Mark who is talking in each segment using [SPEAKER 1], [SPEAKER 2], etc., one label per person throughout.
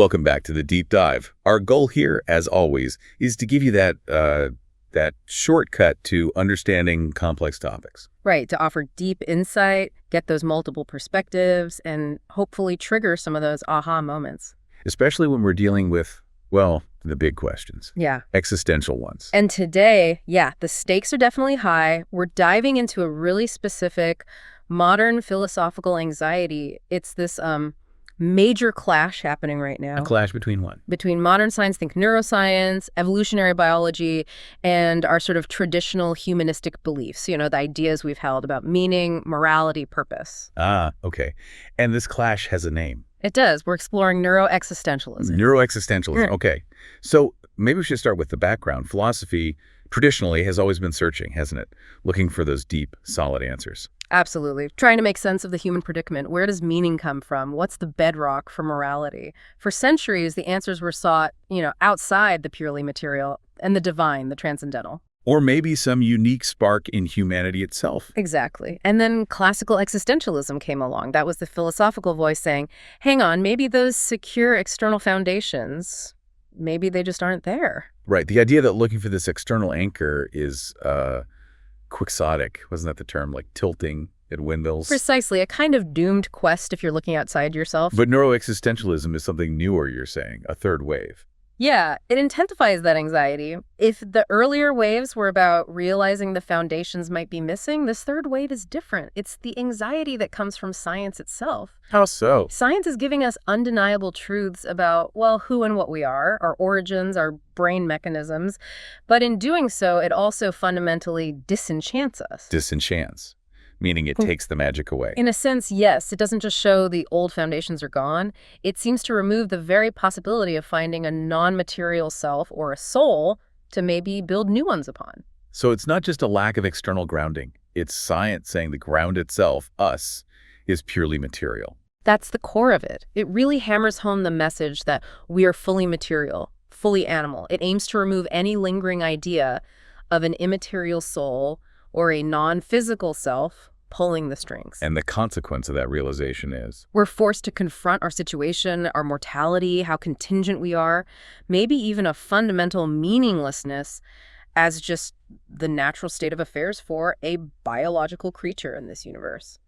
[SPEAKER 1] Welcome back to the Deep Dive. Our goal here, as always, is to give you that shortcut to understanding complex topics.
[SPEAKER 2] Right, to offer deep insight, get those multiple perspectives, and hopefully trigger some of those aha moments.
[SPEAKER 1] Especially when we're dealing with, well, the big questions.
[SPEAKER 2] Yeah.
[SPEAKER 1] Existential ones.
[SPEAKER 2] And today, the stakes are definitely high. We're diving into a really specific modern philosophical anxiety. It's this major clash happening right now.
[SPEAKER 1] A clash between what?
[SPEAKER 2] Between modern science, think neuroscience, evolutionary biology, and our sort of traditional humanistic beliefs, the ideas we've held about meaning, morality, purpose.
[SPEAKER 1] Ah, okay. And this clash has a name.
[SPEAKER 2] It does. We're exploring neuroexistentialism.
[SPEAKER 1] Neuroexistentialism, okay. So maybe we should start with the background. Philosophy traditionally has always been searching, hasn't it? Looking for those deep, solid answers.
[SPEAKER 2] Absolutely. Trying to make sense of the human predicament. Where does meaning come from? What's the bedrock for morality? For centuries, the answers were sought, outside the purely material and the divine, the transcendental.
[SPEAKER 1] Or maybe some unique spark in humanity itself.
[SPEAKER 2] Exactly. And then classical existentialism came along. That was the philosophical voice saying, hang on, maybe those secure external foundations, maybe they just aren't there.
[SPEAKER 1] Right. The idea that looking for this external anchor is quixotic, wasn't that the term? Like tilting at windmills?
[SPEAKER 2] Precisely. A kind of doomed quest if you're looking outside yourself.
[SPEAKER 1] But neuroexistentialism is something newer, you're saying, a third wave.
[SPEAKER 2] Yeah, it intensifies that anxiety. If the earlier waves were about realizing the foundations might be missing, this third wave is different. It's the anxiety that comes from science itself.
[SPEAKER 1] How so?
[SPEAKER 2] Science is giving us undeniable truths about, who and what we are, our origins, our brain mechanisms. But in doing so, it also fundamentally disenchants us.
[SPEAKER 1] Disenchants. Meaning it takes the magic away.
[SPEAKER 2] In a sense, yes. It doesn't just show the old foundations are gone. It seems to remove the very possibility of finding a non-material self or a soul to maybe build new ones upon.
[SPEAKER 1] So it's not just a lack of external grounding. It's science saying the ground itself, us, is purely material.
[SPEAKER 2] That's the core of it. It really hammers home the message that we are fully material, fully animal. It aims to remove any lingering idea of an immaterial soul or a non-physical self pulling the strings.
[SPEAKER 1] And the consequence of that realization is?
[SPEAKER 2] We're forced to confront our situation, our mortality, how contingent we are, maybe even a fundamental meaninglessness as just the natural state of affairs for a biological creature in this universe.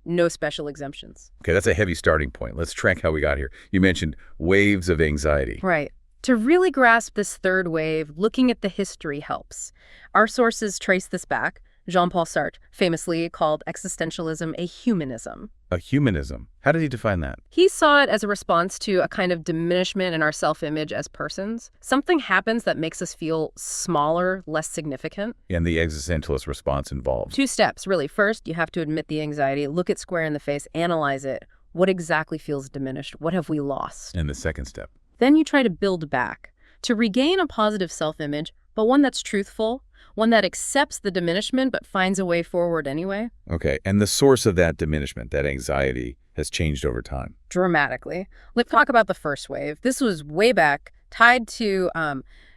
[SPEAKER 2] No special exemptions.
[SPEAKER 1] Okay, that's a heavy starting point. Let's track how we got here. You mentioned waves of anxiety.
[SPEAKER 2] Right. To really grasp this third wave, looking at the history helps. Our sources trace this back. Jean-Paul Sartre famously called existentialism a humanism.
[SPEAKER 1] A humanism? How did he define that?
[SPEAKER 2] He saw it as a response to a kind of diminishment in our self-image as persons. Something happens that makes us feel smaller, less significant.
[SPEAKER 1] And the existentialist response involved?
[SPEAKER 2] 2 steps, really. First, you have to admit the anxiety, look it square in the face, analyze it. What exactly feels diminished? What have we lost?
[SPEAKER 1] And the second step?
[SPEAKER 2] Then you try to build back, to regain a positive self-image, but one that's truthful, one that accepts the diminishment but finds a way forward anyway.
[SPEAKER 1] Okay, and the source of that diminishment, that anxiety, has changed over time?
[SPEAKER 2] Dramatically. Let's talk about the first wave. This was way back, tied to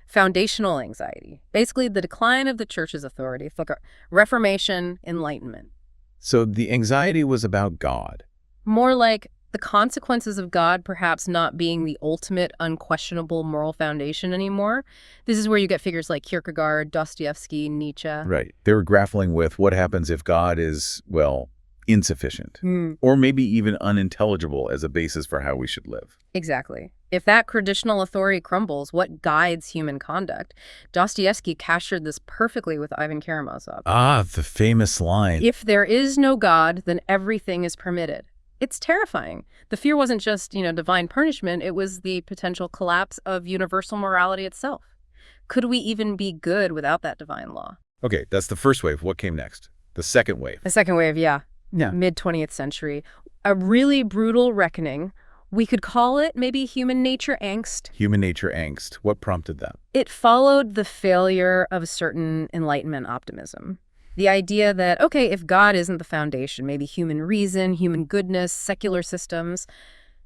[SPEAKER 2] foundational anxiety. Basically, the decline of the church's authority, Reformation, Enlightenment.
[SPEAKER 1] So the anxiety was about God?
[SPEAKER 2] More like the consequences of God perhaps not being the ultimate unquestionable moral foundation anymore. This is where you get figures like Kierkegaard, Dostoevsky, Nietzsche.
[SPEAKER 1] Right. They were grappling with what happens if God is, insufficient, or maybe even unintelligible as a basis for how we should live.
[SPEAKER 2] Exactly. If that traditional authority crumbles, what guides human conduct? Dostoevsky captured this perfectly with Ivan Karamazov.
[SPEAKER 1] Ah, the famous line.
[SPEAKER 2] If there is no God, then everything is permitted. It's terrifying. The fear wasn't just, divine punishment. It was the potential collapse of universal morality itself. Could we even be good without that divine law?
[SPEAKER 1] Okay, that's the first wave. What came next? The second wave.
[SPEAKER 2] The second wave, mid-20th century. A really brutal reckoning. We could call it maybe human nature angst.
[SPEAKER 1] Human nature angst. What prompted that?
[SPEAKER 2] It followed the failure of a certain Enlightenment optimism. The idea that, okay, if God isn't the foundation, maybe human reason, human goodness, secular systems,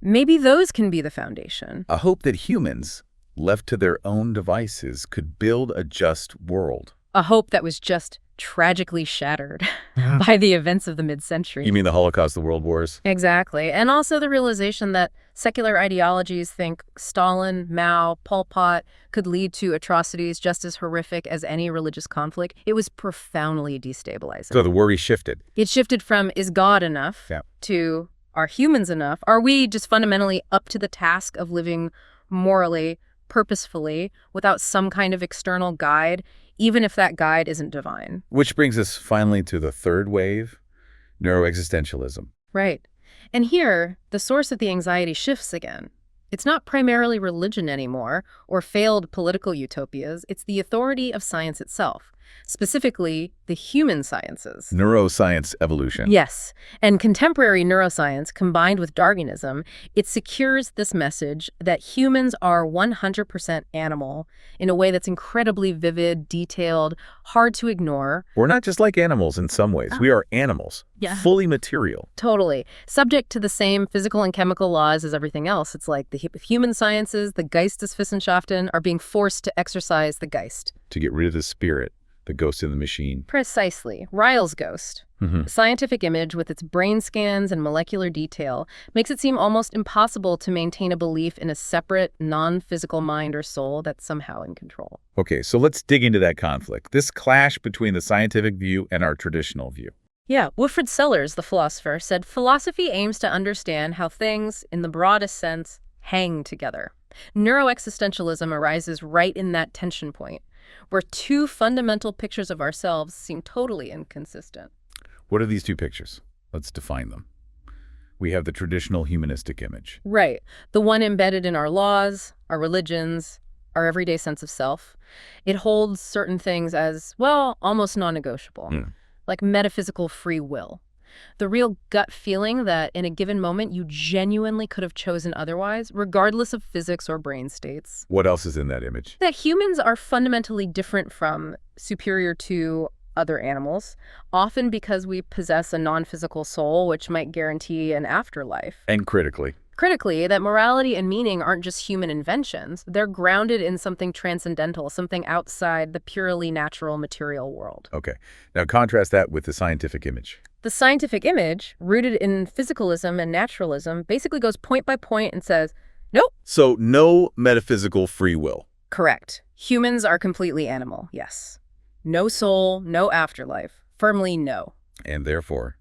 [SPEAKER 2] maybe those can be the foundation.
[SPEAKER 1] A hope that humans, left to their own devices, could build a just world.
[SPEAKER 2] A hope that was just tragically shattered
[SPEAKER 1] Yeah.
[SPEAKER 2] by the events of the mid-century.
[SPEAKER 1] You mean the Holocaust, the World Wars?
[SPEAKER 2] Exactly. And also the realization that secular ideologies think Stalin, Mao, Pol Pot could lead to atrocities just as horrific as any religious conflict. It was profoundly destabilizing.
[SPEAKER 1] So the worry shifted.
[SPEAKER 2] It shifted from, is God enough,
[SPEAKER 1] Yeah.
[SPEAKER 2] to, are humans enough? Are we just fundamentally up to the task of living morally, purposefully, without some kind of external guide, even if that guide isn't divine?
[SPEAKER 1] Which brings us finally to the third wave, neuroexistentialism.
[SPEAKER 2] Right. And here, the source of the anxiety shifts again. It's not primarily religion anymore, or failed political utopias. It's the authority of science itself, specifically the human sciences.
[SPEAKER 1] Neuroscience evolution.
[SPEAKER 2] Yes, and contemporary neuroscience combined with Darwinism, it secures this message that humans are 100% animal in a way that's incredibly vivid, detailed, hard to ignore.
[SPEAKER 1] We're not just like animals in some ways. We are animals, fully material.
[SPEAKER 2] Totally. Subject to the same physical and chemical laws as everything else. It's like the human sciences, the Geisteswissenschaften, are being forced to exercise the Geist.
[SPEAKER 1] To get rid of the spirit, the ghost in the machine.
[SPEAKER 2] Precisely. Ryle's ghost. The scientific image with its brain scans and molecular detail makes it seem almost impossible to maintain a belief in a separate, non-physical mind or soul that's somehow in control.
[SPEAKER 1] Okay, so let's dig into that conflict, this clash between the scientific view and our traditional view.
[SPEAKER 2] Yeah, Wilfrid Sellers, the philosopher, said philosophy aims to understand how things, in the broadest sense, hang together. Neuroexistentialism arises right in that tension point, where two fundamental pictures of ourselves seem totally inconsistent.
[SPEAKER 1] What are these two pictures? Let's define them. We have the traditional humanistic image.
[SPEAKER 2] Right. The one embedded in our laws, our religions, our everyday sense of self. It holds certain things as, well, almost non-negotiable, like metaphysical free will. The real gut feeling that in a given moment you genuinely could have chosen otherwise, regardless of physics or brain states.
[SPEAKER 1] What else is in that image?
[SPEAKER 2] That humans are fundamentally different from, superior to, other animals, often because we possess a non-physical soul which might guarantee an afterlife.
[SPEAKER 1] And critically,
[SPEAKER 2] that morality and meaning aren't just human inventions. They're grounded in something transcendental, something outside the purely natural material world.
[SPEAKER 1] Okay. Now contrast that with the scientific image.
[SPEAKER 2] The scientific image, rooted in physicalism and naturalism, basically goes point by point and says, nope.
[SPEAKER 1] So no metaphysical free will.
[SPEAKER 2] Correct. Humans are completely animal, yes. No soul, no afterlife. Firmly no.
[SPEAKER 1] And therefore,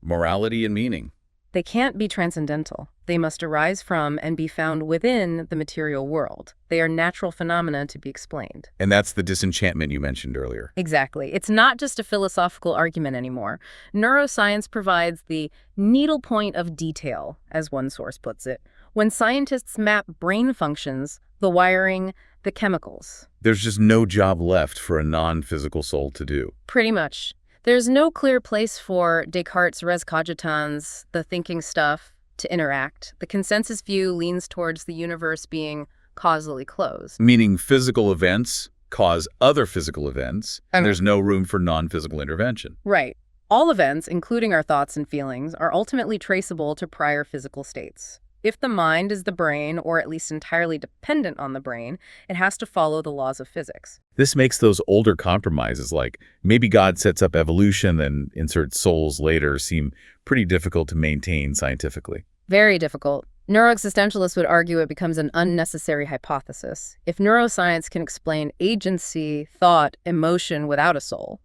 [SPEAKER 1] morality and meaning.
[SPEAKER 2] They can't be transcendental. They must arise from and be found within the material world. They are natural phenomena to be explained.
[SPEAKER 1] And that's the disenchantment you mentioned earlier.
[SPEAKER 2] Exactly. It's not just a philosophical argument anymore. Neuroscience provides the needlepoint of detail, as one source puts it, when scientists map brain functions, the wiring, the chemicals.
[SPEAKER 1] There's just no job left for a non-physical soul to do.
[SPEAKER 2] Pretty much. There's no clear place for Descartes' res cogitans, the thinking stuff, to interact. The consensus view leans towards the universe being causally closed.
[SPEAKER 1] Meaning physical events cause other physical events, and there's no room for non-physical intervention.
[SPEAKER 2] Right. All events, including our thoughts and feelings, are ultimately traceable to prior physical states. If the mind is the brain, or at least entirely dependent on the brain, it has to follow the laws of physics.
[SPEAKER 1] This makes those older compromises, like maybe God sets up evolution and inserts souls later, seem pretty difficult to maintain scientifically.
[SPEAKER 2] Very difficult. Neuroexistentialists would argue it becomes an unnecessary hypothesis. If neuroscience can explain agency, thought, emotion without a soul,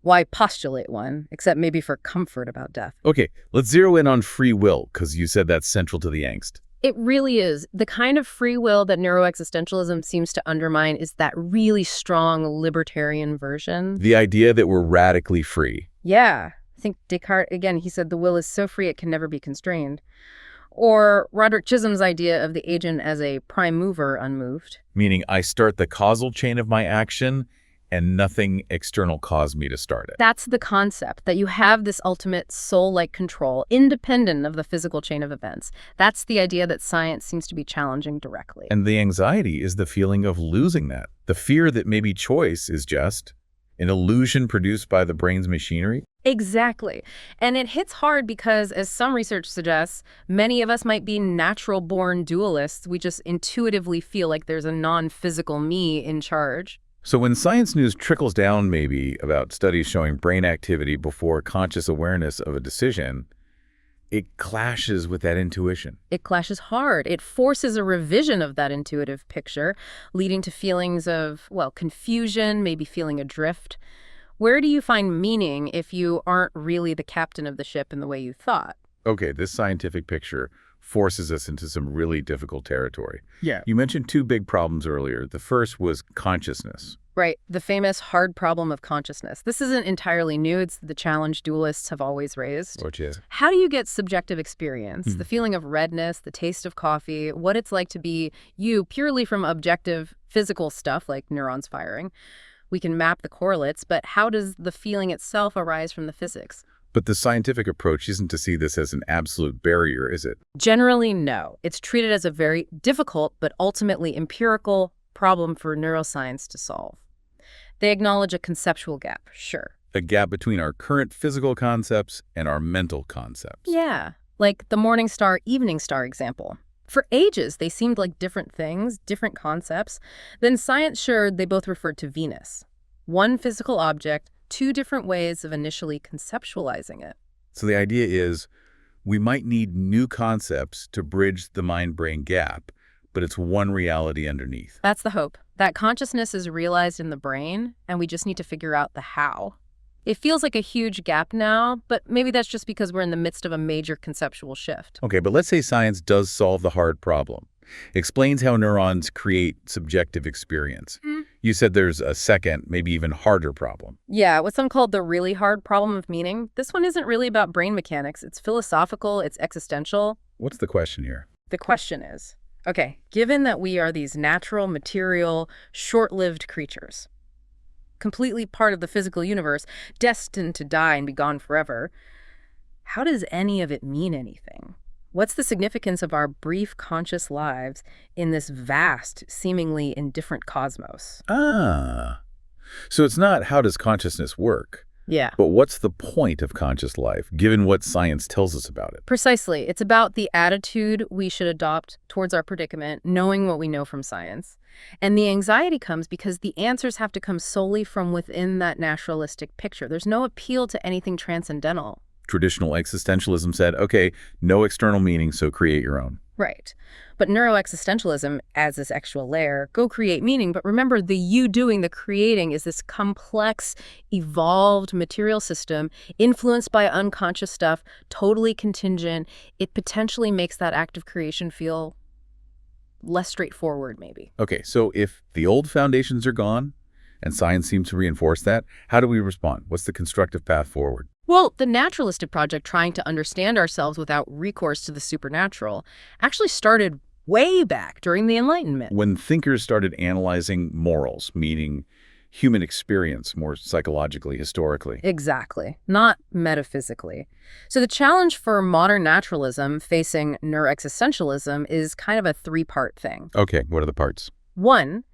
[SPEAKER 2] why postulate one, except maybe for comfort about death?
[SPEAKER 1] Okay, let's zero in on free will, because you said that's central to the angst.
[SPEAKER 2] It really is. The kind of free will that neuroexistentialism seems to undermine is that really strong libertarian version.
[SPEAKER 1] The idea that we're radically free.
[SPEAKER 2] Yeah. I think Descartes, again, he said the will is so free it can never be constrained. Or Roderick Chisholm's idea of the agent as a prime mover unmoved.
[SPEAKER 1] Meaning I start the causal chain of my action and nothing external caused me to start it.
[SPEAKER 2] That's the concept, that you have this ultimate soul-like control, independent of the physical chain of events. That's the idea that science seems to be challenging directly.
[SPEAKER 1] And the anxiety is the feeling of losing that. The fear that maybe choice is just an illusion produced by the brain's machinery.
[SPEAKER 2] Exactly. And it hits hard because, as some research suggests, many of us might be natural-born dualists. We just intuitively feel like there's a non-physical me in charge.
[SPEAKER 1] So when science news trickles down maybe about studies showing brain activity before conscious awareness of a decision, it clashes with that intuition.
[SPEAKER 2] It clashes hard. It forces a revision of that intuitive picture, leading to feelings of, well, confusion, maybe feeling adrift. Where do you find meaning if you aren't really the captain of the ship in the way you thought?
[SPEAKER 1] Okay, this scientific picture forces us into some really difficult territory.
[SPEAKER 3] Yeah.
[SPEAKER 1] You mentioned two big problems earlier. The first was consciousness.
[SPEAKER 2] Right, the famous hard problem of consciousness. This isn't entirely new. It's the challenge dualists have always raised.
[SPEAKER 1] Which is?
[SPEAKER 2] How do you get subjective experience, the feeling of redness, the taste of coffee, what it's like to be you purely from objective physical stuff like neurons firing? We can map the correlates, but how does the feeling itself arise from the physics?
[SPEAKER 1] But the scientific approach isn't to see this as an absolute barrier, is it?
[SPEAKER 2] Generally, no. It's treated as a very difficult but ultimately empirical problem for neuroscience to solve. They acknowledge a conceptual gap, sure.
[SPEAKER 1] A gap between our current physical concepts and our mental concepts.
[SPEAKER 2] Yeah, like the morning star, evening star example. For ages, they seemed like different things, different concepts. Then science showed they both referred to Venus. One physical object, two different ways of initially conceptualizing it.
[SPEAKER 1] So the idea is we might need new concepts to bridge the mind-brain gap, but it's one reality underneath.
[SPEAKER 2] That's the hope. That consciousness is realized in the brain, and we just need to figure out the how. It feels like a huge gap now, but maybe that's just because we're in the midst of a major conceptual shift.
[SPEAKER 1] Okay, but let's say science does solve the hard problem. Explains how neurons create subjective experience. You said there's a second, maybe even harder problem.
[SPEAKER 2] Yeah, what's some called the really hard problem of meaning. This one isn't really about brain mechanics. It's philosophical, it's existential.
[SPEAKER 1] What's the question here?
[SPEAKER 2] The question is, okay, given that we are these natural, material, short-lived creatures, completely part of the physical universe, destined to die and be gone forever, how does any of it mean anything? What's the significance of our brief conscious lives in this vast, seemingly indifferent cosmos?
[SPEAKER 1] Ah, so it's not how does consciousness work,
[SPEAKER 2] Yeah.
[SPEAKER 1] but what's the point of conscious life, given what science tells us about it?
[SPEAKER 2] Precisely. It's about the attitude we should adopt towards our predicament, knowing what we know from science. And the anxiety comes because the answers have to come solely from within that naturalistic picture. There's no appeal to anything transcendental.
[SPEAKER 1] Traditional existentialism said, okay, no external meaning, so create your own.
[SPEAKER 2] Right. But neuroexistentialism adds this extra layer. Go create meaning, but remember the you doing the creating is this complex, evolved material system influenced by unconscious stuff, totally contingent. It potentially makes that act of creation feel less straightforward, maybe.
[SPEAKER 1] Okay, so if the old foundations are gone, and science seems to reinforce that, how do we respond? What's the constructive path forward?
[SPEAKER 2] Well, the naturalistic project trying to understand ourselves without recourse to the supernatural actually started way back during the Enlightenment.
[SPEAKER 1] When thinkers started analyzing morals, meaning human experience more psychologically, historically.
[SPEAKER 2] Exactly, not metaphysically. So the challenge for modern naturalism facing neuroexistentialism is kind of a three-part thing.
[SPEAKER 1] Okay, what are the parts?
[SPEAKER 2] One,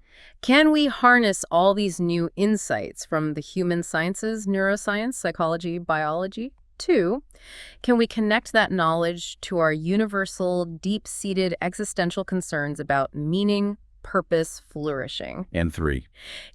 [SPEAKER 2] can we harness all these new insights from the human sciences, neuroscience, psychology, biology? Two, can we connect that knowledge to our universal, deep-seated existential concerns about meaning, purpose, flourishing?
[SPEAKER 1] And three.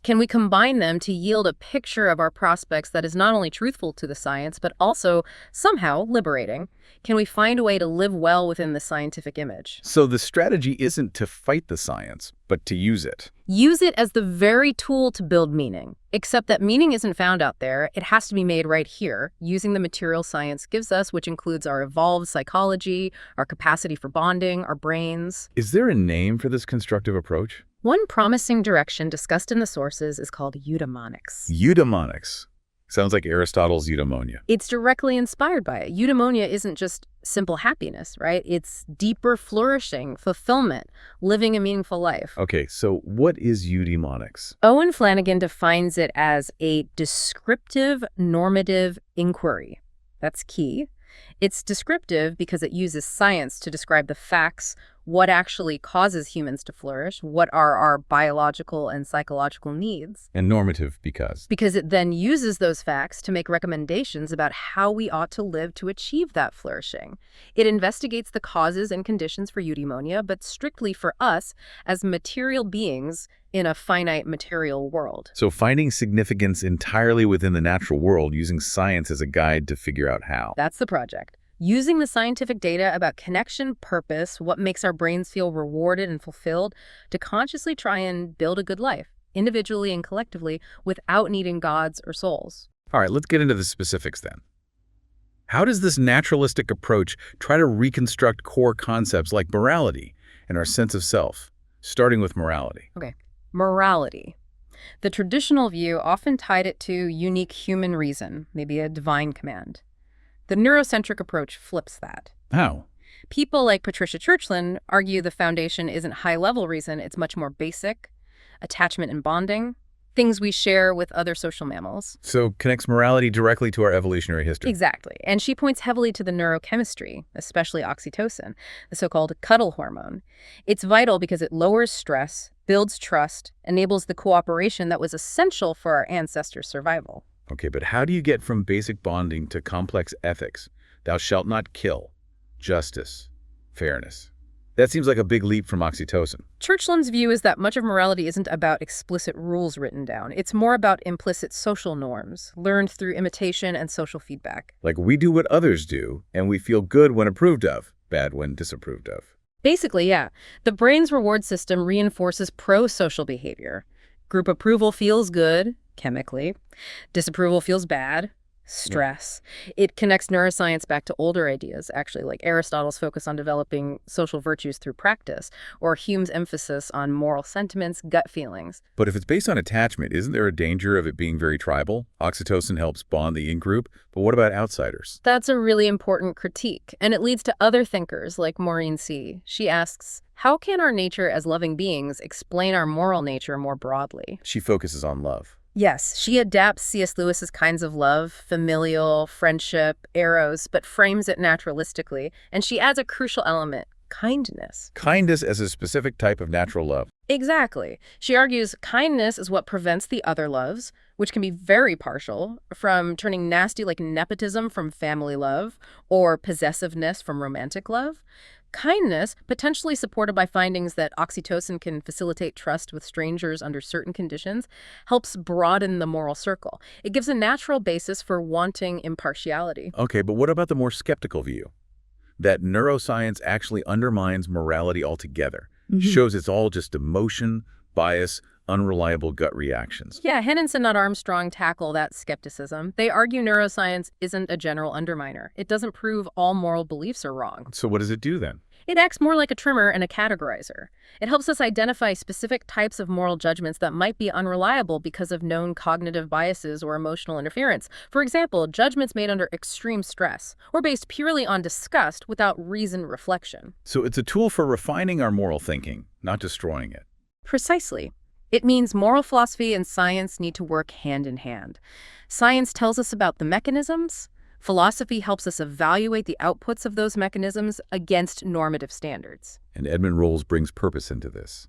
[SPEAKER 2] Can we combine them to yield a picture of our prospects that is not only truthful to the science, but also somehow liberating? Can we find a way to live well within the scientific image?
[SPEAKER 1] So the strategy isn't to fight the science, but to use it.
[SPEAKER 2] Use it as the very tool to build meaning. Except that meaning isn't found out there. It has to be made right here, using the material science gives us, which includes our evolved psychology, our capacity for bonding, our brains.
[SPEAKER 1] Is there a name for this constructive approach?
[SPEAKER 2] One promising direction discussed in the sources is called eudaimonics.
[SPEAKER 1] Eudaimonics. Sounds like Aristotle's Eudaimonia.
[SPEAKER 2] It's directly inspired by it. Eudaimonia isn't just simple happiness, right? It's deeper flourishing, fulfillment, living a meaningful life.
[SPEAKER 1] Okay, so what is eudaimonics?
[SPEAKER 2] Owen Flanagan defines it as a descriptive normative inquiry. That's key. It's descriptive because it uses science to describe the facts what actually causes humans to flourish, what are our biological and psychological needs.
[SPEAKER 1] And normative because?
[SPEAKER 2] Because it then uses those facts to make recommendations about how we ought to live to achieve that flourishing. It investigates the causes and conditions for eudaimonia, but strictly for us as material beings in a finite material world.
[SPEAKER 1] So finding significance entirely within the natural world using science as a guide to figure out how.
[SPEAKER 2] That's the project. Using the scientific data about connection, purpose, what makes our brains feel rewarded and fulfilled, to consciously try and build a good life, individually and collectively, without needing gods or souls.
[SPEAKER 1] All right, let's get into the specifics then. How does this naturalistic approach try to reconstruct core concepts like morality and our sense of self, starting with morality?
[SPEAKER 2] Okay, morality. The traditional view often tied it to unique human reason, maybe a divine command. The neurocentric approach flips that.
[SPEAKER 1] How?
[SPEAKER 2] People like Patricia Churchland argue the foundation isn't high-level reason, it's much more basic, attachment and bonding, things we share with other social mammals.
[SPEAKER 1] So connects morality directly to our evolutionary history.
[SPEAKER 2] Exactly. And she points heavily to the neurochemistry, especially oxytocin, the so-called cuddle hormone. It's vital because it lowers stress, builds trust, enables the cooperation that was essential for our ancestors' survival.
[SPEAKER 1] Okay, but how do you get from basic bonding to complex ethics? Thou shalt not kill, justice, fairness. That seems like a big leap from oxytocin.
[SPEAKER 2] Churchland's view is that much of morality isn't about explicit rules written down. It's more about implicit social norms, learned through imitation and social feedback.
[SPEAKER 1] Like we do what others do, and we feel good when approved of, bad when disapproved of.
[SPEAKER 2] Basically, yeah. The brain's reward system reinforces pro-social behavior. Group approval feels good, chemically. Disapproval feels bad, stress. It connects neuroscience back to older ideas, actually, like Aristotle's focus on developing social virtues through practice, or Hume's emphasis on moral sentiments, gut feelings.
[SPEAKER 1] But if it's based on attachment, isn't there a danger of it being very tribal? Oxytocin helps bond the in-group, but what about outsiders?
[SPEAKER 2] That's a really important critique, and it leads to other thinkers like Maureen C. She asks, how can our nature as loving beings explain our moral nature more broadly?
[SPEAKER 1] She focuses on love.
[SPEAKER 2] Yes, she adapts C.S. Lewis's kinds of love, familial, friendship, eros, but frames it naturalistically, and she adds a crucial element, kindness.
[SPEAKER 1] Kindness as a specific type of natural love.
[SPEAKER 2] Exactly. She argues kindness is what prevents the other loves, which can be very partial, from turning nasty like nepotism from family love or possessiveness from romantic love. Kindness, potentially supported by findings that oxytocin can facilitate trust with strangers under certain conditions, helps broaden the moral circle. It gives a natural basis for wanting impartiality.
[SPEAKER 1] Okay, but what about the more skeptical view? That neuroscience actually undermines morality altogether, shows it's all just emotion, bias, unreliable gut reactions.
[SPEAKER 2] Yeah, Henninson and Armstrong tackle that skepticism. They argue neuroscience isn't a general underminer. It doesn't prove all moral beliefs are wrong.
[SPEAKER 1] So what does it do then?
[SPEAKER 2] It acts more like a trimmer and a categorizer. It helps us identify specific types of moral judgments that might be unreliable because of known cognitive biases or emotional interference. For example, judgments made under extreme stress or based purely on disgust without reasoned reflection.
[SPEAKER 1] So it's a tool for refining our moral thinking, not destroying it.
[SPEAKER 2] Precisely. It means moral philosophy and science need to work hand in hand. Science tells us about the mechanisms. Philosophy helps us evaluate the outputs of those mechanisms against normative standards.
[SPEAKER 1] And Edmund Rolls brings purpose into this.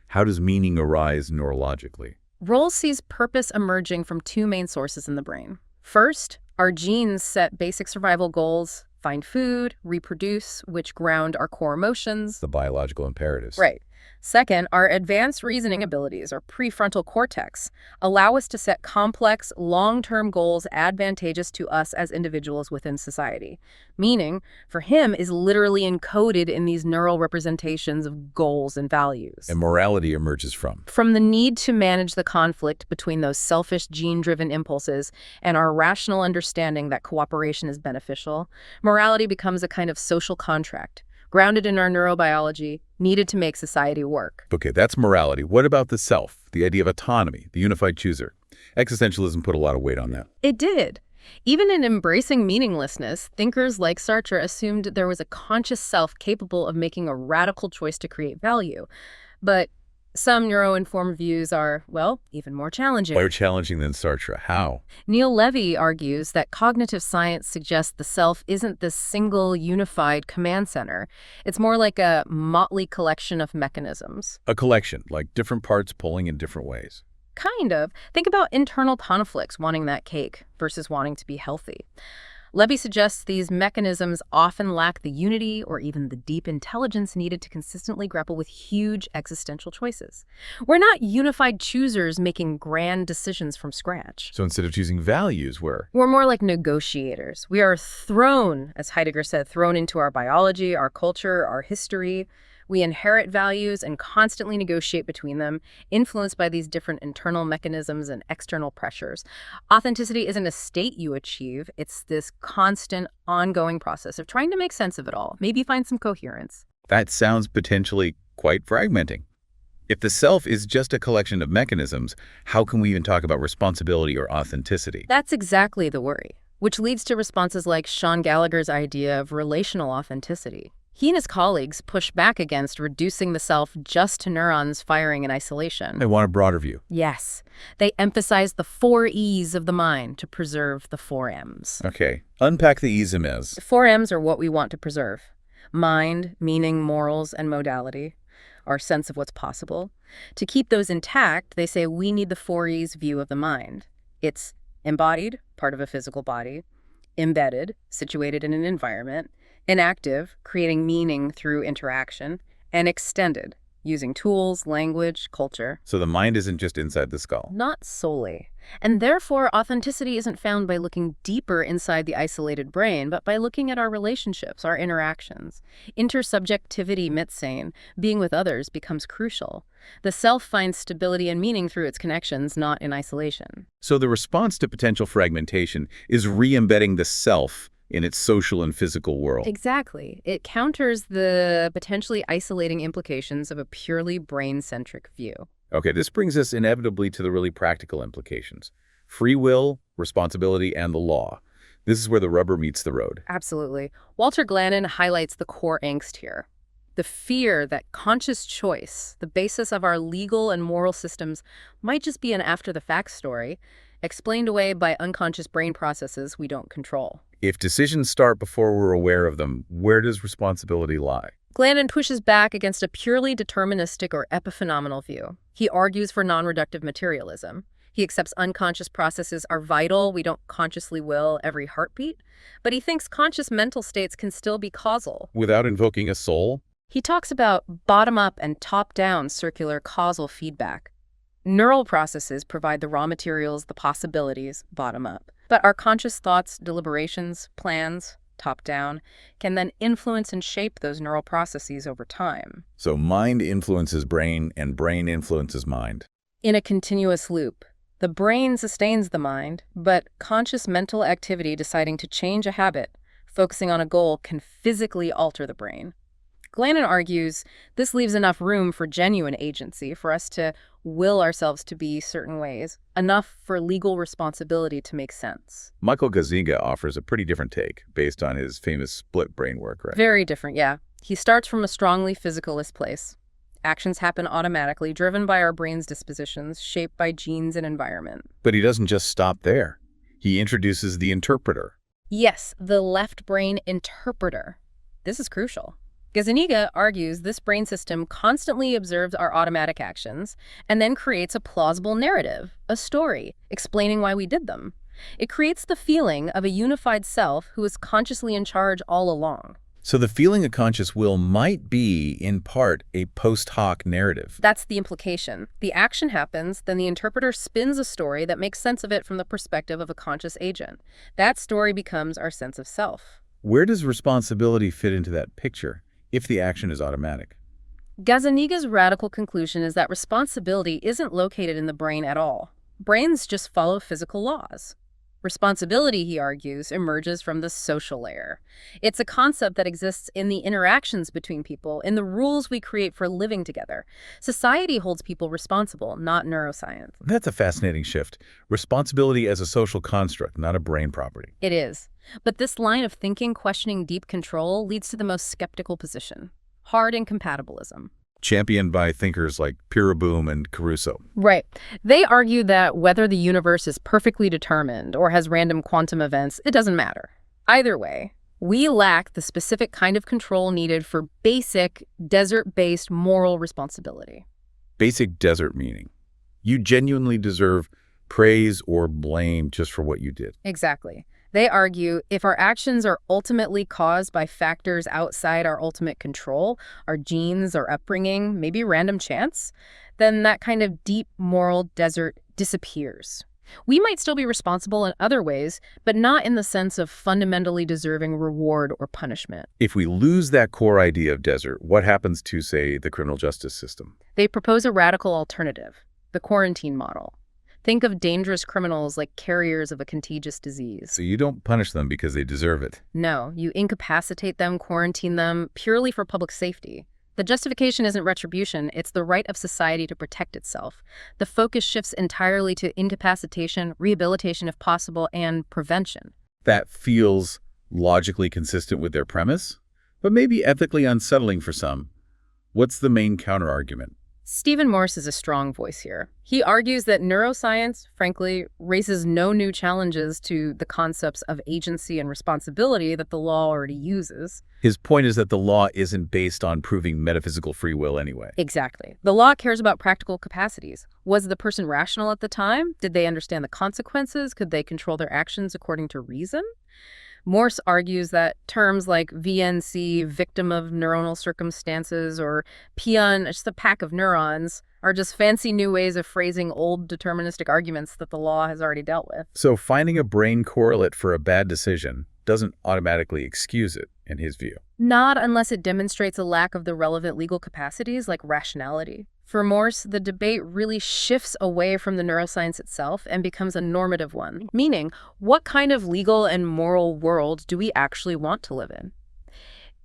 [SPEAKER 1] How does meaning arise neurologically?
[SPEAKER 2] Rolls sees purpose emerging from two main sources in the brain. First, our genes set basic survival goals, find food, reproduce, which ground our core emotions.
[SPEAKER 1] The biological imperatives.
[SPEAKER 2] Right. Second, our advanced reasoning abilities, or prefrontal cortex, allow us to set complex, long-term goals advantageous to us as individuals within society. Meaning, for him, is literally encoded in these neural representations of goals and values.
[SPEAKER 1] And morality emerges from
[SPEAKER 2] the need to manage the conflict between those selfish, gene-driven impulses and our rational understanding that cooperation is beneficial, morality becomes a kind of social contract, grounded in our neurobiology, needed to make society work.
[SPEAKER 1] Okay, that's morality. What about the self, the idea of autonomy, the unified chooser? Existentialism put a lot of weight on that.
[SPEAKER 2] It did. Even in embracing meaninglessness, thinkers like Sartre assumed there was a conscious self capable of making a radical choice to create value. But Some neuro-informed views are, well, even more challenging.
[SPEAKER 1] More challenging than Sartre. How?
[SPEAKER 2] Neil Levy argues that cognitive science suggests the self isn't this single, unified command center. It's more like a motley collection of mechanisms.
[SPEAKER 1] A collection, like different parts pulling in different ways.
[SPEAKER 2] Kind of. Think about internal conflicts, wanting that cake versus wanting to be healthy. Levy suggests these mechanisms often lack the unity or even the deep intelligence needed to consistently grapple with huge existential choices. We're not unified choosers making grand decisions from scratch.
[SPEAKER 1] So instead of choosing values, we're
[SPEAKER 2] more like negotiators. We are thrown, as Heidegger said, thrown into our biology, our culture, our history. We inherit values and constantly negotiate between them, influenced by these different internal mechanisms and external pressures. Authenticity isn't a state you achieve. It's this constant, ongoing process of trying to make sense of it all, maybe find some coherence.
[SPEAKER 1] That sounds potentially quite fragmenting. If the self is just a collection of mechanisms, how can we even talk about responsibility or authenticity?
[SPEAKER 2] That's exactly the worry, which leads to responses like Sean Gallagher's idea of relational authenticity. He and his colleagues push back against reducing the self just to neurons firing in isolation.
[SPEAKER 1] I want a broader view.
[SPEAKER 2] Yes. They emphasize the 4 E's of the mind to preserve the 4 M's.
[SPEAKER 1] Okay. Unpack the E's and M's.
[SPEAKER 2] The 4 M's are what we want to preserve. Mind, meaning, morals, and modality. Our sense of what's possible. To keep those intact, they say we need the 4 E's view of the mind. It's embodied, part of a physical body. Embedded, situated in an environment. Inactive, creating meaning through interaction, and extended, using tools, language, culture.
[SPEAKER 1] So the mind isn't just inside the skull.
[SPEAKER 2] Not solely. And therefore, authenticity isn't found by looking deeper inside the isolated brain, but by looking at our relationships, our interactions. Intersubjectivity, Mitzane, being with others, becomes crucial. The self finds stability and meaning through its connections, not in isolation.
[SPEAKER 1] So the response to potential fragmentation is re-embedding the self in its social and physical world.
[SPEAKER 2] Exactly. It counters the potentially isolating implications of a purely brain-centric view.
[SPEAKER 1] Okay, this brings us inevitably to the really practical implications. Free will, responsibility, and the law. This is where the rubber meets the road.
[SPEAKER 2] Absolutely. Walter Glannon highlights the core angst here. The fear that conscious choice, the basis of our legal and moral systems, might just be an after-the-fact story, explained away by unconscious brain processes we don't control.
[SPEAKER 1] If decisions start before we're aware of them, where does responsibility lie?
[SPEAKER 2] Glannon pushes back against a purely deterministic or epiphenomenal view. He argues for non-reductive materialism. He accepts unconscious processes are vital, we don't consciously will every heartbeat, but he thinks conscious mental states can still be causal.
[SPEAKER 1] Without invoking a soul?
[SPEAKER 2] He talks about bottom-up and top-down circular causal feedback. Neural processes provide the raw materials, the possibilities, bottom-up. But our conscious thoughts, deliberations, plans, top-down, can then influence and shape those neural processes over time.
[SPEAKER 1] So mind influences brain, and brain influences mind.
[SPEAKER 2] In a continuous loop. The brain sustains the mind, but conscious mental activity deciding to change a habit, focusing on a goal, can physically alter the brain. Glannon argues this leaves enough room for genuine agency, for us to will ourselves to be certain ways, enough for legal responsibility to make sense.
[SPEAKER 1] Michael Gazzaniga offers a pretty different take, based on his famous split brain work, right?
[SPEAKER 2] Very different, yeah. He starts from a strongly physicalist place. Actions happen automatically, driven by our brain's dispositions, shaped by genes and environment.
[SPEAKER 1] But he doesn't just stop there. He introduces the interpreter.
[SPEAKER 2] Yes, the left brain interpreter. This is crucial. Gazzaniga argues this brain system constantly observes our automatic actions and then creates a plausible narrative, a story, explaining why we did them. It creates the feeling of a unified self who is consciously in charge all along.
[SPEAKER 1] So the feeling of conscious will might be, in part, a post hoc narrative.
[SPEAKER 2] That's the implication. The action happens, then the interpreter spins a story that makes sense of it from the perspective of a conscious agent. That story becomes our sense of self.
[SPEAKER 1] Where does responsibility fit into that picture, if the action is automatic?
[SPEAKER 2] Gazzaniga's radical conclusion is that responsibility isn't located in the brain at all. Brains just follow physical laws. Responsibility, he argues, emerges from the social layer. It's a concept that exists in the interactions between people, in the rules we create for living together. Society holds people responsible, not neuroscience.
[SPEAKER 1] That's a fascinating shift. Responsibility as a social construct, not a brain property.
[SPEAKER 2] It is. But this line of thinking, questioning deep control, leads to the most skeptical position: hard incompatibilism.
[SPEAKER 1] championed by thinkers like Boom and Caruso.
[SPEAKER 2] Right. They argue that whether the universe is perfectly determined or has random quantum events, it doesn't matter. Either way, we lack the specific kind of control needed for basic, desert-based moral responsibility.
[SPEAKER 1] Basic desert meaning. You genuinely deserve praise or blame just for what you did.
[SPEAKER 2] Exactly. They argue if our actions are ultimately caused by factors outside our ultimate control, our genes, our upbringing, maybe random chance, then that kind of deep moral desert disappears. We might still be responsible in other ways, but not in the sense of fundamentally deserving reward or punishment.
[SPEAKER 1] If we lose that core idea of desert, what happens to, say, the criminal justice system?
[SPEAKER 2] They propose a radical alternative, the quarantine model. Think of dangerous criminals like carriers of a contagious disease.
[SPEAKER 1] So you don't punish them because they deserve it.
[SPEAKER 2] No, you incapacitate them, quarantine them, purely for public safety. The justification isn't retribution, it's the right of society to protect itself. The focus shifts entirely to incapacitation, rehabilitation if possible, and prevention.
[SPEAKER 1] That feels logically consistent with their premise, but maybe ethically unsettling for some. What's the main counterargument?
[SPEAKER 2] Stephen Morse is a strong voice here. He argues that neuroscience, frankly, raises no new challenges to the concepts of agency and responsibility that the law already uses.
[SPEAKER 1] His point is that the law isn't based on proving metaphysical free will anyway.
[SPEAKER 2] Exactly. The law cares about practical capacities. Was the person rational at the time? Did they understand the consequences? Could they control their actions according to reason? Morse argues that terms like VNC, victim of neuronal circumstances, or peon, just a pack of neurons, are just fancy new ways of phrasing old deterministic arguments that the law has already dealt with.
[SPEAKER 1] So finding a brain correlate for a bad decision doesn't automatically excuse it, in his view.
[SPEAKER 2] Not unless it demonstrates a lack of the relevant legal capacities like rationality. For Morse, the debate really shifts away from the neuroscience itself and becomes a normative one, meaning what kind of legal and moral world do we actually want to live in?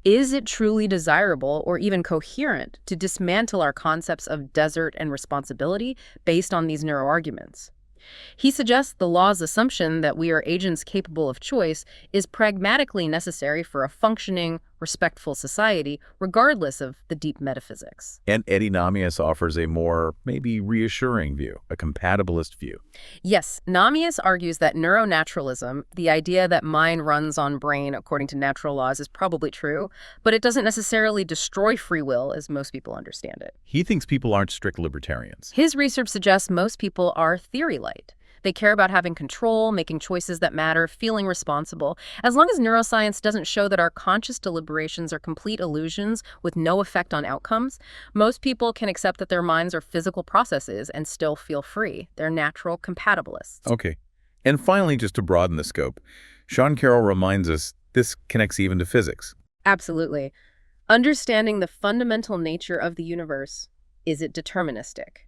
[SPEAKER 2] Is it truly desirable or even coherent to dismantle our concepts of desert and responsibility based on these neuroarguments? He suggests the law's assumption that we are agents capable of choice is pragmatically necessary for a functioning, respectful society, regardless of the deep metaphysics.
[SPEAKER 1] And Eudaimonia offers a more, maybe reassuring view, a compatibilist view.
[SPEAKER 2] Yes, Namias argues that neuronaturalism, the idea that mind runs on brain according to natural laws, is probably true, but it doesn't necessarily destroy free will as most people understand it.
[SPEAKER 1] He thinks people aren't strict libertarians.
[SPEAKER 2] His research suggests most people are theory-light. They care about having control, making choices that matter, feeling responsible. As long as neuroscience doesn't show that our conscious deliberations are complete illusions with no effect on outcomes, most people can accept that their minds are physical processes and still feel free. They're natural compatibilists.
[SPEAKER 1] Okay. And finally, just to broaden the scope, Sean Carroll reminds us this connects even to physics.
[SPEAKER 2] Absolutely. Understanding the fundamental nature of the universe, is it deterministic?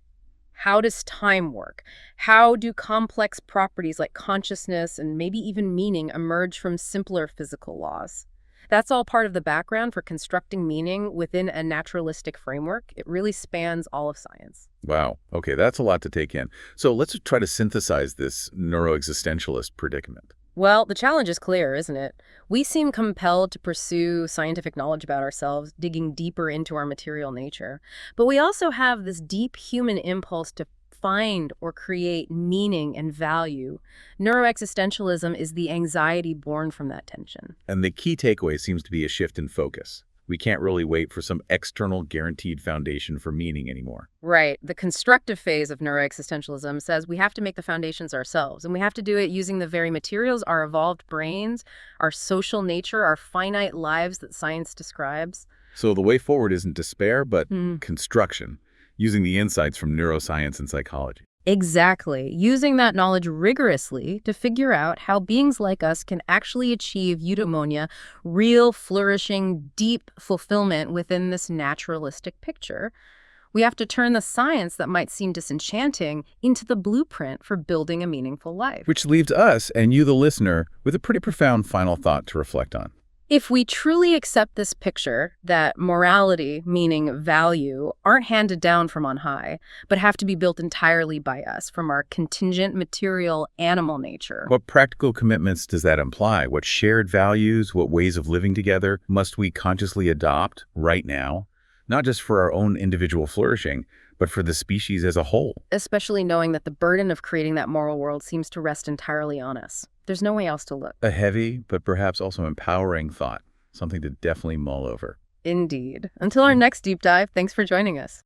[SPEAKER 2] How does time work? How do complex properties like consciousness and maybe even meaning emerge from simpler physical laws? That's all part of the background for constructing meaning within a naturalistic framework. It really spans all of science.
[SPEAKER 1] Wow. Okay, that's a lot to take in. So let's try to synthesize this neuroexistentialist predicament.
[SPEAKER 2] Well, the challenge is clear, isn't it? We seem compelled to pursue scientific knowledge about ourselves, digging deeper into our material nature. But we also have this deep human impulse to find or create meaning and value. Neuroexistentialism is the anxiety born from that tension.
[SPEAKER 1] And the key takeaway seems to be a shift in focus. We can't really wait for some external guaranteed foundation for meaning anymore.
[SPEAKER 2] Right. The constructive phase of neuroexistentialism says we have to make the foundations ourselves, and we have to do it using the very materials, our evolved brains, our social nature, our finite lives that science describes.
[SPEAKER 1] So the way forward isn't despair, but construction, using the insights from neuroscience and psychology.
[SPEAKER 2] Exactly. Using that knowledge rigorously to figure out how beings like us can actually achieve eudaimonia, real, flourishing, deep fulfillment within this naturalistic picture. We have to turn the science that might seem disenchanting into the blueprint for building a meaningful life.
[SPEAKER 1] Which leaves us, and you the listener, with a pretty profound final thought to reflect on.
[SPEAKER 2] If we truly accept this picture that morality, meaning value, aren't handed down from on high, but have to be built entirely by us from our contingent material animal nature.
[SPEAKER 1] What practical commitments does that imply? What shared values, what ways of living together must we consciously adopt right now not just for our own individual flourishing, but for the species as a whole.
[SPEAKER 2] Especially knowing that the burden of creating that moral world seems to rest entirely on us. There's no way else to look.
[SPEAKER 1] A heavy, but perhaps also empowering thought, something to definitely mull over.
[SPEAKER 2] Indeed. Until our next deep dive, thanks for joining us.